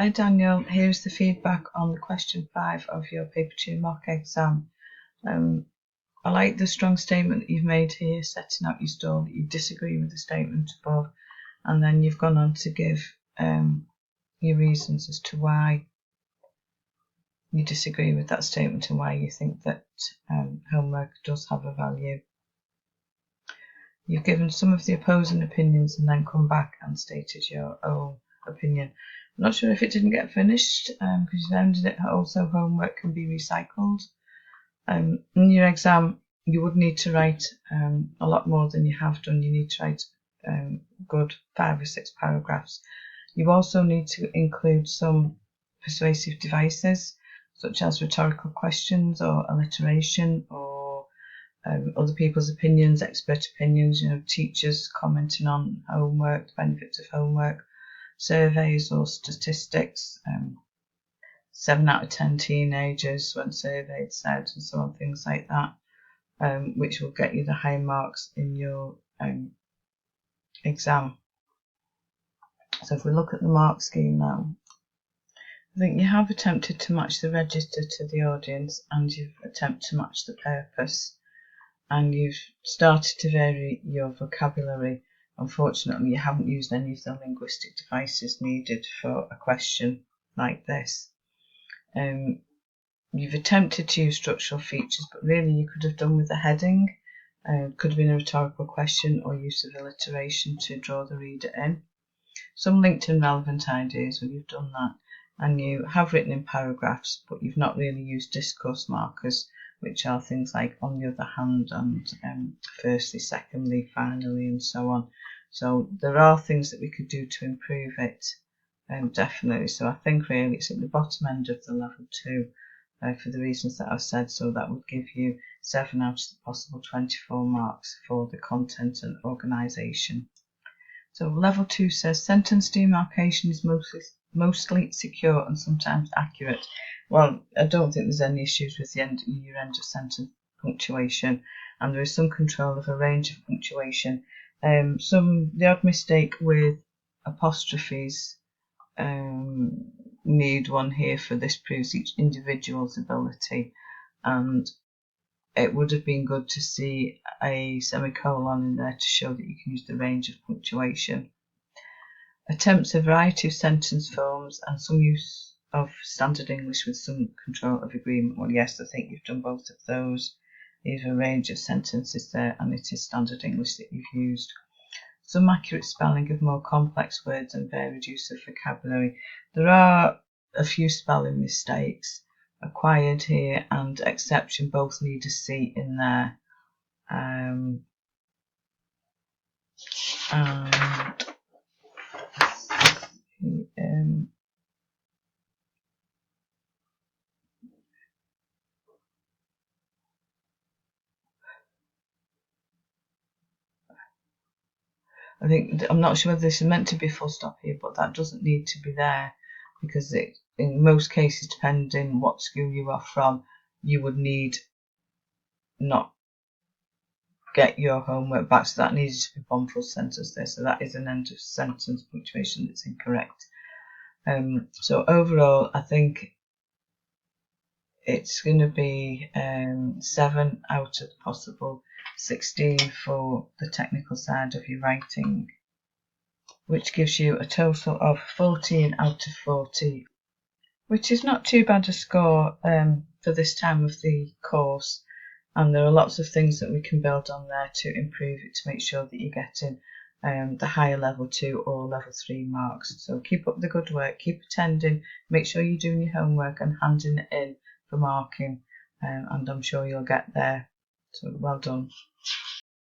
Hi Daniel, here's the feedback on question 5 of your paper 2 mock exam. I like the strong statement that you've made here, setting out your stall, that you disagree with the statement above, and then you've gone on to give your reasons as to why you disagree with that statement and why you think that homework does have a value. You've given some of the opposing opinions and then come back and stated your own opinion. I'm not sure if it didn't get finished because you've ended it also homework can be recycled. In your exam you would need to write a lot more than you have done. You need to write good 5 or 6 paragraphs. You also need to include some persuasive devices such as rhetorical questions or alliteration or other people's opinions, expert opinions, teachers commenting on homework, the benefits of homework, surveys or statistics, 7 out of 10 teenagers when surveyed said, and so on, things like that, which will get you the high marks in your exam. So if we look at the mark scheme now, I think you have attempted to match the register to the audience and you've attempted to match the purpose. And you've started to vary your vocabulary. Unfortunately, you haven't used any of the linguistic devices needed for a question like this. You've attempted to use structural features, but really you could have done with a heading. Could have been a rhetorical question or use of alliteration to draw the reader in. Some linked and relevant ideas, well, you've done that. And you have written in paragraphs, but you've not really used discourse markers, which are things like on the other hand and firstly, secondly, finally, and so on. So there are things that we could do to improve it, definitely. So I think really it's at the bottom end of the level 2 for the reasons that I've said. So that would give you 7 out of the possible 24 marks for the content and organisation. So level 2 says sentence demarcation is mostly secure and sometimes accurate. Well, I don't think there's any issues with your end of sentence punctuation, and there is some control of a range of punctuation. The odd mistake with apostrophes, need one here for this proves each individual's ability, and it would have been good to see a semicolon in there to show that you can use the range of punctuation. Attempts a variety of sentence forms and some use of standard English with some control of agreement. Well, yes, I think you've done both of those. There's a range of sentences there and it is standard English that you've used. Some accurate spelling of more complex words and varied use of vocabulary. There are a few spelling mistakes. Acquired here and exception both need a C in there. And I think, I'm not sure whether this is meant to be a full stop here, but that doesn't need to be there because in most cases, depending what school you are from, you would need not get your homework back, so that needs to be one full sentence there. So that is an end of sentence punctuation that's incorrect. So overall, I think it's going to be 7 out of the possible 16 for the technical side of your writing, which gives you a total of 14 out of 40, which is not too bad a score for this time of the course. And there are lots of things that we can build on there to improve it, to make sure that you're getting the higher level 2 or level 3 marks. So keep up the good work, keep attending, make sure you're doing your homework and handing it in for marking, and I'm sure you'll get there. So well done.